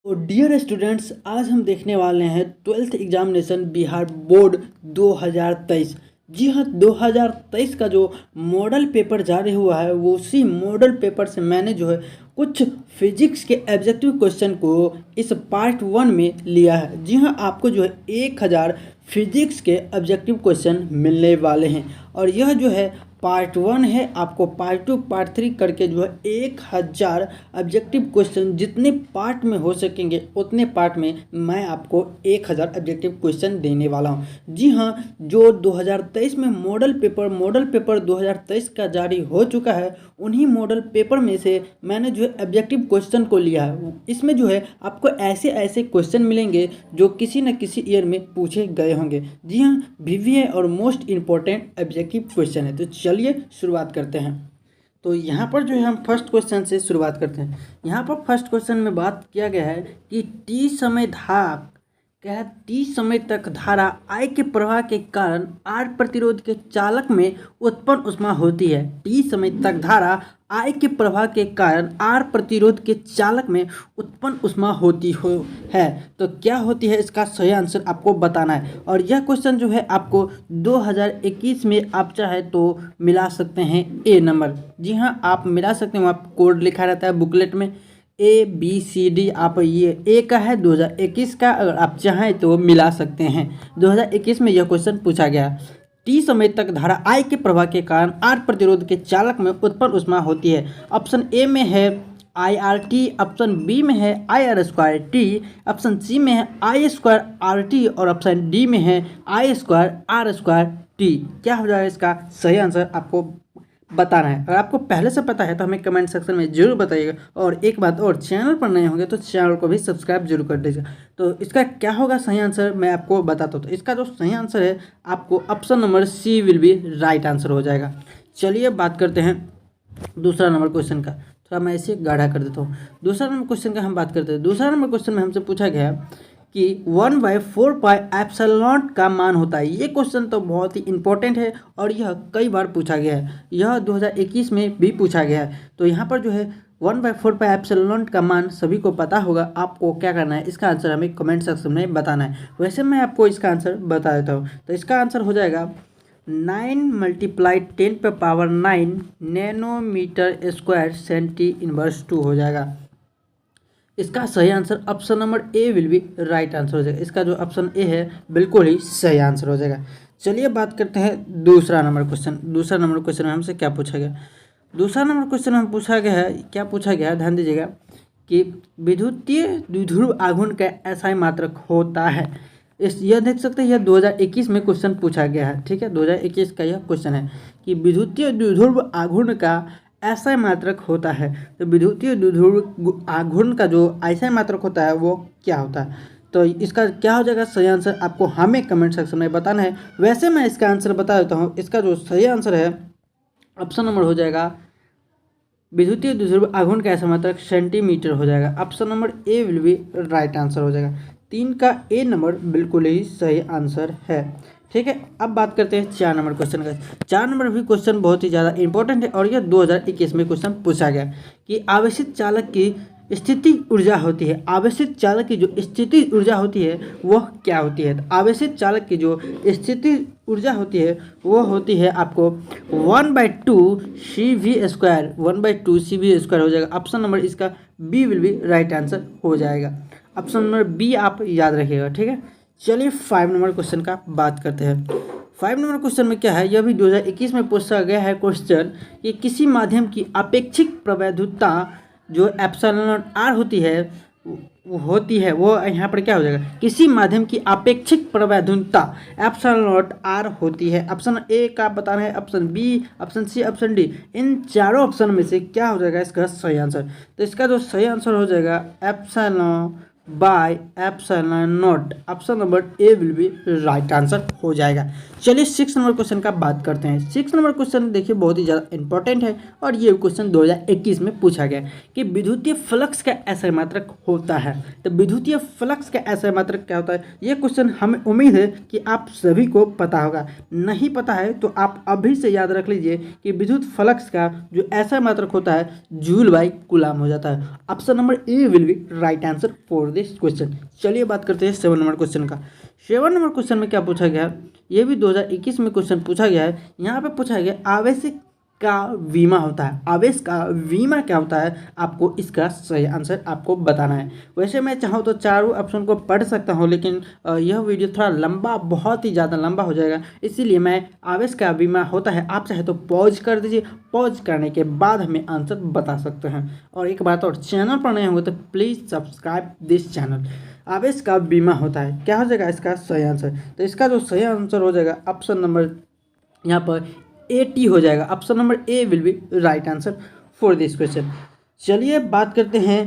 तो dear students, आज हम देखने वाले हैं 12th एग्जामिनेशन बिहार बोर्ड 2023। जी हाँ, 2023 का जो मॉडल पेपर जारी हुआ है वो उसी मॉडल पेपर से मैंने जो है कुछ फिजिक्स के ऑब्जेक्टिव क्वेश्चन को इस पार्ट 1 में लिया है। जी हाँ, आपको जो है 1000 फिजिक्स के ऑब्जेक्टिव क्वेश्चन मिलने वाले हैं और यह जो है पार्ट 1 है। आपको पार्ट 2 पार्ट 3 करके जो है 1000 ऑब्जेक्टिव क्वेश्चन जितने पार्ट में हो सकेंगे उतने पार्ट में मैं आपको 1000 ऑब्जेक्टिव क्वेश्चन देने वाला हूं। जी हाँ, जो 2023 में मॉडल पेपर 2023 का जारी हो चुका है, उन्हीं मॉडल पेपर में से मैंने जो है ऑब्जेक्टिव क्वेश्चन को लिया है। इसमें जो है आपको ऐसे ऐसे क्वेश्चन मिलेंगे जो किसी न किसी ईयर में पूछे गए होंगे। जी हाँ, VVA और मोस्ट इंपॉर्टेंट ऑब्जेक्टिव क्वेश्चन है। तो चलिए शुरुआत करते हैं। तो यहाँ पर जो है हम फर्स्ट क्वेश्चन से शुरुआत करते हैं। यहाँ पर फर्स्ट क्वेश्चन में बात किया गया है कि टी समय धारा क्या है, टी समय तक धारा I के प्रवाह के कारण R प्रतिरोध के चालक में उत्पन्न ऊष्मा होती है। टी समय तक धारा I के प्रवाह के कारण R प्रतिरोध के चालक में उत्पन्न ऊष्मा होती है। तो क्या होती है, इसका सही आंसर आपको बताना है। और यह क्वेश्चन जो है आपको 2021 में आप चाहे तो मिला सकते हैं A नंबर। जी हाँ, आप मिला सकते हैं, वहाँ कोड लिखा रहता है बुकलेट में ABCD। आप ये A का है 2021 का, अगर आप चाहें तो मिला सकते हैं। 2021 में यह क्वेश्चन पूछा गया। टी समय तक धारा I के प्रवाह के कारण R प्रतिरोध के चालक में उत्पन्न ऊष्मा होती है। ऑप्शन ए में है IRT, ऑप्शन बी में है IR²T, ऑप्शन सी में है I²RT और ऑप्शन डी में है I²R²T। क्या हो जाएगा इसका सही आंसर आपको बताना है। अगर आपको पहले से पता है तो हमें कमेंट सेक्शन में जरूर बताइएगा। और एक बात और, चैनल पर नए होंगे तो चैनल को भी सब्सक्राइब जरूर कर दीजिएगा। तो इसका क्या होगा सही आंसर मैं आपको बताता हूँ। तो इसका जो सही आंसर है आपको option number C will be right answer हो जाएगा। चलिए बात करते हैं दूसरा नंबर क्वेश्चन का। थोड़ा मैं इसे गाढ़ा कर देता हूँ। दूसरा नंबर क्वेश्चन का हम बात करते हैं। दूसरा नंबर क्वेश्चन में हमसे पूछा गया कि 1/4πε का मान होता है। ये क्वेश्चन तो बहुत ही इंपॉर्टेंट है और यह कई बार पूछा गया है। यह 2021 में भी पूछा गया है। तो यहाँ पर जो है 1/4πε का मान सभी को पता होगा। आपको क्या करना है, इसका आंसर हमें कमेंट सेक्शन में बताना है। वैसे मैं आपको इसका आंसर बता देता हूँ। तो इसका आंसर हो जाएगा 9 × 10⁻⁹ नैनोमीटर स्क्वायर सेंटी−2 हो जाएगा। इसका सही answer option number A will be right answer हो जाएगा। इसका जो ऑप्शन ए है बिल्कुल ही सही आंसर हो जाएगा। चलिए बात करते हैं दूसरा नंबर क्वेश्चन। दूसरा नंबर क्वेश्चन में हमसे क्या पूछा गया। दूसरा नंबर क्वेश्चन में पूछा गया है, क्या पूछा गया है, ध्यान दीजिएगा कि विद्युतीय द्विध्रुव आघूर्ण का SI मात्रक होता है। यह देख सकते हैं, यह 2021 में क्वेश्चन पूछा गया है। ठीक है, 2021 का यह क्वेश्चन है कि विद्युतीय द्विध्रुव आघूर्ण का SI मात्रक होता है। तो विद्युतीय द्विध्रुव आघूर्ण का जो SI मात्रक होता है वो क्या होता है। तो इसका क्या हो जाएगा सही आंसर आपको हमें कमेंट सेक्शन में बताना है। वैसे मैं इसका आंसर बता देता हूँ। इसका जो सही आंसर है ऑप्शन नंबर हो जाएगा विद्युतीय द्विध्रुव आघूर्ण का SI मात्रक सेंटीमीटर हो जाएगा। Option number A will be right answer हो जाएगा। 3 का ए नंबर बिल्कुल ही सही आंसर है। ठीक है, अब बात करते हैं 4 नंबर क्वेश्चन का। 4 नंबर भी क्वेश्चन बहुत ही ज़्यादा इंपॉर्टेंट है और यह 2021 में क्वेश्चन पूछा गया कि आवेशित चालक की स्थिति ऊर्जा होती है। आवेशित चालक की जो स्थिति ऊर्जा होती है वह क्या होती है। आवेशित चालक की जो स्थिति ऊर्जा होती है वो होती है आपको 1/2 CV²। 1/2 CV² हो जाएगा। ऑप्शन नंबर इसका B will be right answer हो जाएगा। ऑप्शन नंबर बी आप याद रखिएगा। ठीक है, चलिए 5 नंबर क्वेश्चन का बात करते हैं। 5 नंबर क्वेश्चन में क्या है, यह भी 2021 में पूछा गया है क्वेश्चन कि किसी माध्यम की अपेक्षिक प्रवैधुता जो ε0r होती है वो यहाँ पर क्या हो जाएगा, किसी माध्यम की अपेक्षिक प्रवैधुता ε0r होती है। ऑप्शन ए का बताना है, option B, option C, option D. इन चारों ऑप्शन में से क्या हो जाएगा इसका सही आंसर। तो इसका जो सही आंसर हो जाएगा ε/ε0। Option number A will be right answer हो जाएगा। चलिए 6 नंबर क्वेश्चन का बात करते हैं। 6 नंबर क्वेश्चन देखिए बहुत ही ज़्यादा इंपॉर्टेंट है और ये क्वेश्चन 2021 में पूछा गया कि विद्युतीय फ्लक्स का ऐसा मात्रक होता है। तो विद्युतीय फ्लक्स का ऐसा मात्रक क्या होता है, ये क्वेश्चन हमें उम्मीद है कि आप सभी को पता होगा। नहीं पता है तो आप अभी से याद रख लीजिए कि विद्युत फ्लक्स का जो ऐसा मात्रक होता है जूल बाई कूलाम हो जाता है। Option number A will be right answer for this question. चलिए बात करते हैं 7 नंबर क्वेश्चन का। 7 नंबर क्वेश्चन में क्या पूछा गया, ये भी 2021 में क्वेश्चन पूछा गया है। यहाँ पे पूछा गया आवेश का विमा होता है। आवेश का विमा क्या होता है, आपको इसका सही आंसर आपको बताना है। वैसे मैं चाहूँ तो चारों ऑप्शन को पढ़ सकता हूँ, लेकिन यह वीडियो थोड़ा लंबा, बहुत ही ज़्यादा लंबा हो जाएगा, इसीलिए मैं आवेश का विमा होता है, आप चाहे तो पॉज कर दीजिए, पॉज करने के बाद हमें आंसर बता सकते हैं। और एक बात और, चैनल पर नए होंगे तो प्लीज़ सब्सक्राइब दिस चैनल। आवेश का बीमा होता है, क्या हो जाएगा इसका सही आंसर। तो इसका जो सही आंसर हो जाएगा ऑप्शन नंबर यहाँ पर 80 हो जाएगा। Option number A will be right answer for this question. चलिए बात करते हैं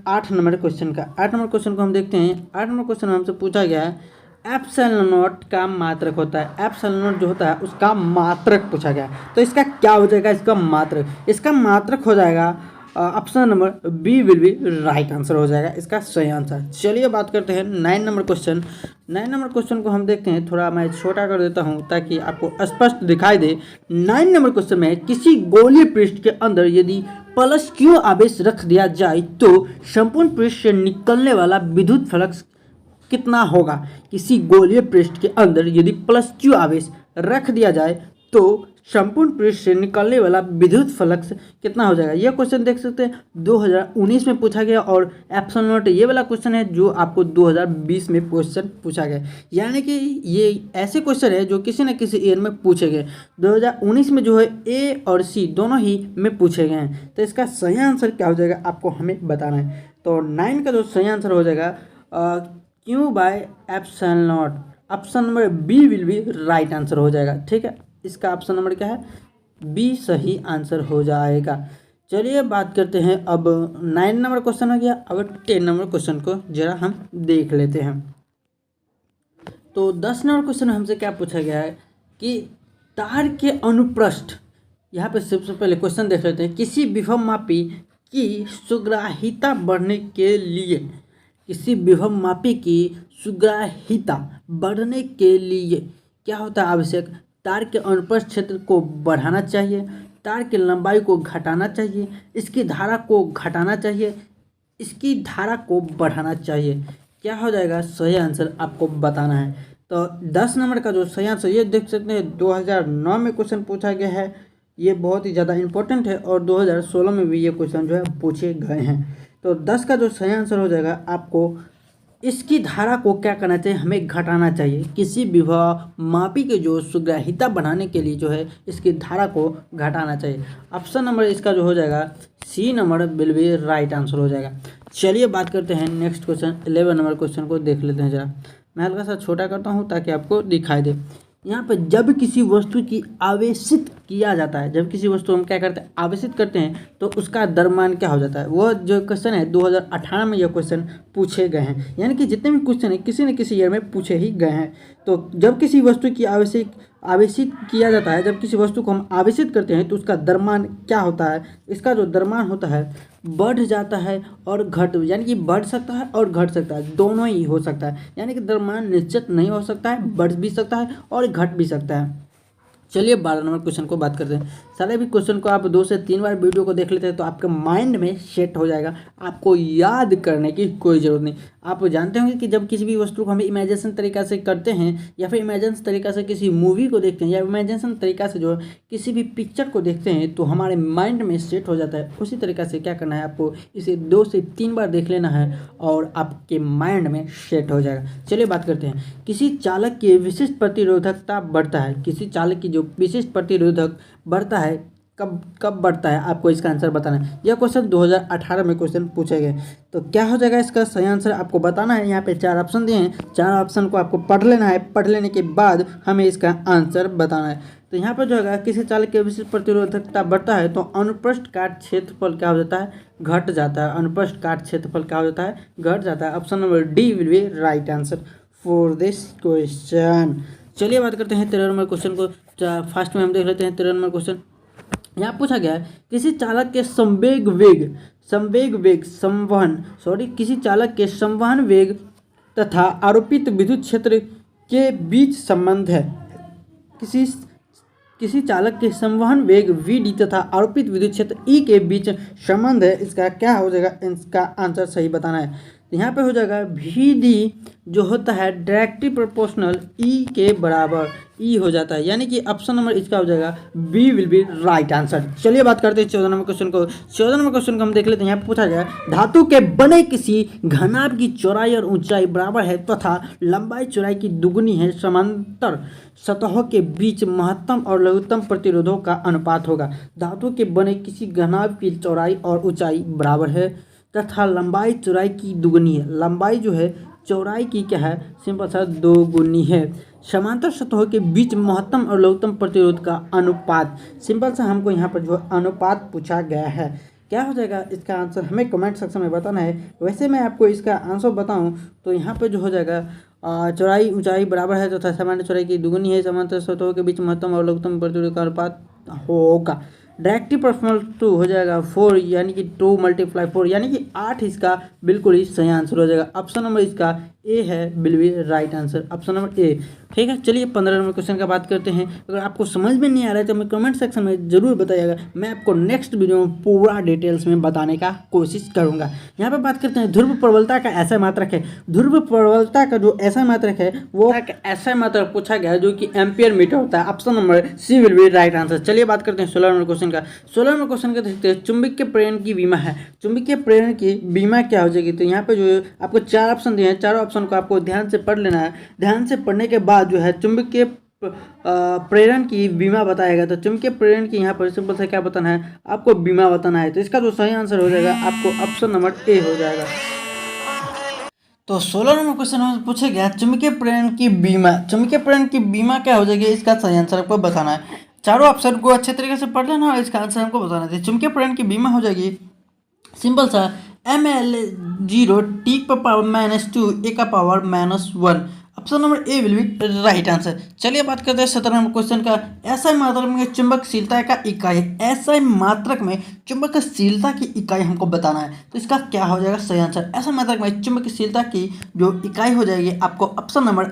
8 नंबर क्वेश्चन का। 8 नंबर क्वेश्चन को हम देखते हैं। 8 नंबर क्वेश्चन हमसे पूछा गया है एप्सिलॉन नॉट का मात्रक होता है। एप्सिलॉन नॉट जो होता है उसका मात्रक पूछा गया है। तो इसका क्या हो जाएगा, इसका मात्रक हो जाएगा option number B will be right answer हो जाएगा इसका सही आंसर। चलिए बात करते हैं 9 नंबर क्वेश्चन। 9 नंबर क्वेश्चन को हम देखते हैं, थोड़ा मैं छोटा कर देता हूं ताकि आपको स्पष्ट दिखाई दे। 9 नंबर क्वेश्चन में किसी गोलीय पृष्ठ के अंदर यदि प्लस क्यू आवेश रख दिया जाए तो संपूर्ण पृष्ठ से निकलने वाला विद्युत फ्लक्स कितना होगा। किसी गोलीय पृष्ठ के अंदर यदि प्लस क्यू आवेश रख दिया जाए तो संपूर्ण पृष्ठ से निकलने वाला विद्युत फ्लक्स कितना हो जाएगा। यह क्वेश्चन देख सकते हैं 2019 में पूछा गया और एप्सिलॉन नॉट ये वाला क्वेश्चन है जो आपको 2020 में क्वेश्चन पूछा गया। यानी कि ये ऐसे क्वेश्चन है जो किसी न किसी ईयर में पूछे गए। 2019 में जो है ए और सी दोनों ही में पूछे गए हैं। तो इसका सही आंसर क्या हो जाएगा आपको हमें बताना है। तो 9 का जो सही आंसर हो जाएगा Q by epsilon naught. Option number B will be right answer हो जाएगा। ठीक है, इसका ऑप्शन नंबर क्या है, बी सही आंसर हो जाएगा। चलिए बात करते हैं, अब 9 नंबर क्वेश्चन हो गया। अब 10 नंबर क्वेश्चन को जरा हम देख लेते हैं। तो 10 नंबर क्वेश्चन हमसे क्या पूछा गया है कि तार के अनुप्रस्थ, यहाँ पे सबसे पहले क्वेश्चन देख लेते हैं। किसी विभवमापी की सुग्राहिता बढ़ने के लिए, किसी विभवमापी की सुग्राहिता बढ़ने के लिए क्या होता है आवश्यक, तार के अनुप्रस्थ क्षेत्र को बढ़ाना चाहिए, तार की लंबाई को घटाना चाहिए, इसकी धारा को घटाना चाहिए, इसकी धारा को बढ़ाना चाहिए। क्या हो जाएगा सही आंसर आपको बताना है। तो 10 नंबर का जो सही आंसर ये देख सकते हैं 2009 में क्वेश्चन पूछा गया है। ये बहुत ही ज़्यादा इंपॉर्टेंट है और 2016 में भी ये क्वेश्चन जो है पूछे गए हैं। तो 10 का जो सही आंसर हो जाएगा आपको इसकी धारा को क्या करना चाहिए, हमें घटाना चाहिए। किसी विभवमापी के जो सुग्राहिता बढ़ाने के लिए जो है इसकी धारा को घटाना चाहिए। ऑप्शन नंबर इसका जो हो जाएगा C number will be right answer हो जाएगा। चलिए बात करते हैं नेक्स्ट क्वेश्चन 11 नंबर क्वेश्चन को देख लेते हैं। जरा मैं हल्का सा छोटा करता हूँ ताकि आपको दिखाई दे। यहाँ पर जब किसी वस्तु की आवेशित किया जाता है, जब किसी वस्तु हम क्या करते हैं आवेशित करते हैं तो उसका द्रव्यमान क्या हो जाता है। वह जो क्वेश्चन है 2018 में यह क्वेश्चन पूछे गए हैं। यानी कि जितने भी क्वेश्चन हैं किसी न किसी ईयर में पूछे ही गए हैं। तो जब किसी वस्तु की आवेशित किया जाता है, जब किसी वस्तु को हम आवेशित करते हैं तो उसका द्रव्यमान क्या होता है, इसका जो द्रव्यमान होता है बढ़ जाता है और घट, यानी कि बढ़ सकता है और घट सकता है, दोनों ही हो सकता है। यानी कि द्रव्यमान निश्चित नहीं हो सकता है, बढ़ भी सकता है और घट भी सकता है। चलिए 12 नंबर क्वेश्चन को बात करते हैं। सारे भी क्वेश्चन को आप 2 से 3 बार वीडियो को देख लेते हैं तो आपके माइंड में सेट हो जाएगा, आपको याद करने की कोई ज़रूरत नहीं। आप जानते होंगे कि जब किसी भी वस्तु को हम इमेजिनेशन तरीका से करते हैं या फिर इमेजिनेशन तरीका से किसी मूवी को देखते हैं या इमेजिनेशन तरीका से जो किसी भी पिक्चर को देखते हैं तो हमारे माइंड में सेट हो जाता है। उसी तरीका से क्या करना है, आपको इसे 2 से 3 बार देख लेना है और आपके माइंड में सेट हो जाएगा। चलिए बात करते हैं। किसी चालक की विशिष्ट प्रतिरोधकता बढ़ता है, किसी चालक की जो विशिष्ट प्रतिरोधक बढ़ता है कब बढ़ता है, आपको इसका आंसर बताना है। यह क्वेश्चन 2018 में क्वेश्चन पूछे गए। तो क्या हो जाएगा इसका सही आंसर आपको बताना है। यहाँ पे 4 ऑप्शन दिए हैं, 4 ऑप्शन को आपको पढ़ लेना है। पढ़ लेने के बाद हमें इसका आंसर बताना है। तो यहाँ पर जो है किसी चालक की विशिष्ट प्रतिरोधकता बढ़ता है तो अनुप्रस्थ काट क्षेत्रफल क्या हो जाता है, घट जाता है। अनुप्रस्थ काट क्षेत्रफल क्या हो जाता है, घट जाता है। Option number D will be right answer for this question. चलिए बात करते हैं 13 नंबर क्वेश्चन को। फास्ट में हम देख लेते हैं 13 नंबर क्वेश्चन। यहाँ पूछा गया है किसी चालक के किसी चालक के संवहन वेग तथा आरोपित विद्युत क्षेत्र के बीच संबंध है। किसी चालक के संवहन वेग Vd तथा आरोपित विद्युत क्षेत्र E के बीच संबंध है। इसका क्या हो जाएगा, इसका आंसर सही बताना है। यहाँ पे हो जाएगा Vd जो होता है डायरेक्टली प्रोपोर्शनल E के बराबर E हो जाता है, यानी कि ऑप्शन नंबर इसका हो जाएगा B will be right answer. चलिए बात करते हैं 14 नंबर क्वेश्चन को। 14 नंबर क्वेश्चन को हम देख लेते हैं। यहाँ पूछा गया धातु के बने किसी घनाभ की चौड़ाई और ऊंचाई बराबर है तथा लंबाई चौड़ाई की दुगुनी है, समांतर सतहों के बीच महत्तम और लघुत्तम प्रतिरोधों का अनुपात होगा। धातु के बने किसी घनाभ की चौड़ाई और ऊंचाई बराबर है तथा लंबाई चौड़ाई की दुगुनी है। लंबाई जो है चौड़ाई की क्या है, सिंपल सा दोगुनी है। समांतर सतहों के बीच महत्तम और लघुत्तम प्रतिरोध का अनुपात, सिंपल सा हमको यहाँ पर जो अनुपात पूछा गया है। क्या हो जाएगा इसका आंसर, हमें कमेंट सेक्शन में बताना है। वैसे मैं आपको इसका आंसर बताऊं तो यहाँ पे जो हो जाएगा चौड़ाई ऊंचाई बराबर है तथा सामान्य चौड़ाई की दुगुनी है, समांतर सतहों के बीच महत्तम और लघुत्तम प्रतिरोध का अनुपात होगा। डायरेक्टली प्रोपोर्शनल टू हो जाएगा 4, यानी कि 2 × 4 यानी कि 8 इसका बिल्कुल ही सही आंसर हो जाएगा। ऑप्शन नंबर इसका ए है, will be right answer, option number ए। ठीक है, चलिए 15 नंबर क्वेश्चन का बात करते हैं। अगर आपको समझ में नहीं आ रहा है तो हमें कमेंट सेक्शन में जरूर बताइएगा, मैं आपको नेक्स्ट वीडियो में पूरा डिटेल्स में बताने का कोशिश करूंगा। यहाँ पे बात करते हैं ध्रुव प्रबलता का ऐसा मात्रक है। ध्रुव प्रबलता का जो ऐसा मात्रक है वो ऐसा मात्रक पूछा गया है जो कि एम्पियर मीटर होता है। Option number C will be right answer. चलिए बात करते हैं 16 नंबर क्वेश्चन का। 16 नंबर क्वेश्चन का देखते हैं चुंबकीय प्रेरण की बीमा है। चुंबकीय प्रेरण की बीमा क्या हो जाएगी, तो यहाँ पे जो आपको 4 ऑप्शन दिए हैं, चारों ऑप्शन को आपको ध्यान से पढ़ लेना है। ध्यान से पढ़ने के बाद जो है चुंबकीय प्रेरण की बीमा बताएगा। तो चुंबकीय प्रेरण की यहाँ पर सिंपल से क्या बताना है, आपको बीमा बताना है। तो इसका जो सही आंसर हो जाएगा आपको ऑप्शन नंबर ए हो जाएगा। तो 16 नंबर क्वेश्चन में पूछा गया चुंबकीय प्रेरण की बीमा। चुंबकीय प्रेरण की बीमा क्या हो जाएगी, इसका सही आंसर आपको बताना है। चारों ऑप्शन को अच्छे तरीके से पढ़ लेना और इसका आंसर हमको बताना है। चुंबकीय प्रेरण की बीमा हो जाएगी सिंपल सा ml0 T⁻⁻2 A⁻⁻1। Option number A will be right answer. चलिए बात करते हैं 17 नंबर क्वेश्चन का। एसआई मात्रक में चुंबकशीलता का इकाई है। एसआई मात्रक में चुंबकशीलता की इकाई हमको बताना है। तो इसका क्या हो जाएगा सही आंसर, एसआई मात्रक में चुंबकशीलता की जो इकाई हो जाएगी आपको option number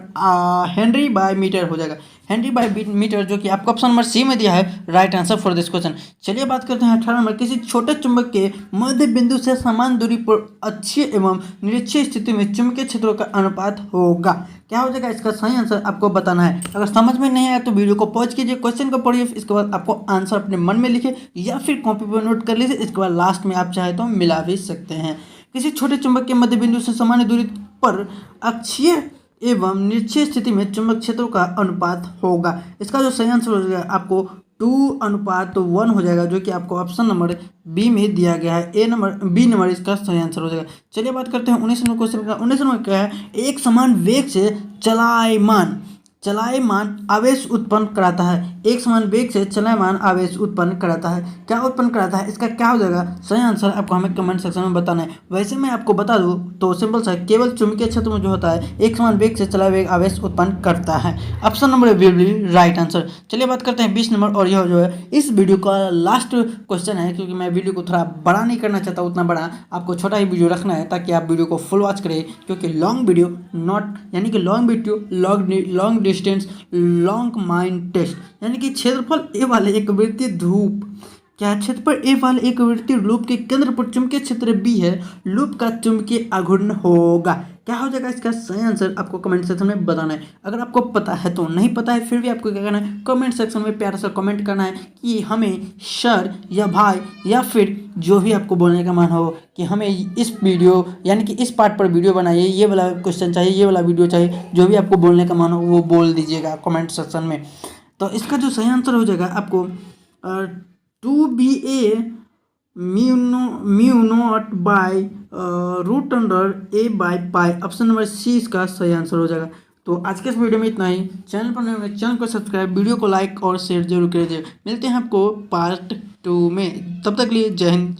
henry by metre हो जाएगा। हेनरी बाय मीटर जो कि आपको ऑप्शन नंबर सी में दिया है right answer for this question. चलिए बात करते हैं 18 नंबर। किसी छोटे चुंबक के मध्य बिंदु से समान दूरी पर अक्षीय एवं निरक्षीय स्थिति में चुंबकीय क्षेत्रों का अनुपात होगा। क्या हो जाएगा इसका सही आंसर आपको बताना है। अगर समझ में नहीं आया तो वीडियो को पॉज कीजिए, क्वेश्चन को पढ़िए, इसके बाद आपको आंसर अपने मन में लिखिए या फिर कॉपी पर नोट कर लीजिए। इसके बाद लास्ट में आप चाहे तो मिला भी सकते हैं। किसी छोटे चुंबक के मध्य बिंदु से सामान्य दूरी पर अक्षीय एवं निरक्षीय स्थिति में चुंबक क्षेत्रों का अनुपात होगा। इसका जो सही आंसर हो जाएगा आपको 2:1 हो जाएगा, जो कि आपको ऑप्शन नंबर बी में दिया गया है। बी नंबर इसका सही आंसर हो जाएगा। चलिए बात करते हैं 19 नंबर क्वेश्चन का। 19 नंबर क्या है, एक समान वेग से चलायमान आवेश उत्पन्न कराता है। एक समान वेग से चलायमान आवेश उत्पन्न कराता है। क्या उत्पन्न कराता है, इसका क्या हो जाएगा सही आंसर आपको हमें कमेंट सेक्शन में बताना है। वैसे मैं आपको बता दूं तो सिंपल सा केवल चुंबकीय क्षेत्र में जो होता है एक समान वेग से चला वेग आवेश उत्पन्न करता है। Option number will be right answer. चलिए बात करते हैं 20 नंबर, और यह जो है इस वीडियो का लास्ट क्वेश्चन है, क्योंकि मैं वीडियो को थोड़ा बड़ा नहीं करना चाहता, उतना बड़ा आपको छोटा ही वीडियो रखना है ताकि आप वीडियो को फुल वॉच करें। क्योंकि long video long distance long mind test, यानी कि क्षेत्रफल ए वाले एक वृत्तीय ध्रुव क्या है, क्षेत्रफल ए वाले एक वृत्तीय लूप के केंद्र पर चुंबकीय क्षेत्र बी है। लूप का चुंबकीय आघूर्ण होगा। क्या हो जाएगा इसका सही आंसर आपको कमेंट सेक्शन में बताना है। अगर आपको पता है तो नहीं पता है फिर भी आपको क्या करना है, कमेंट सेक्शन में प्यारा सा कमेंट करना है कि हमें सर या भाई या फिर जो भी आपको बोलने का मन हो कि हमें इस वीडियो यानी कि इस पार्ट पर वीडियो बनाइए, ये वाला क्वेश्चन चाहिए, ये वाला वीडियो चाहिए, जो भी आपको बोलने का मन हो वो बोल दीजिएगा कमेंट सेक्शन में। तो इसका जो सही आंसर हो जाएगा आपको 2BA mu naught by √A/π। Option number C इसका सही आंसर हो जाएगा। तो आज के इस वीडियो में इतना ही। चैनल पर नए चैनल को सब्सक्राइब, वीडियो को लाइक और शेयर जरूर कीजिए। मिलते हैं आपको पार्ट 2 में, तब तक के लिए जय हिंद।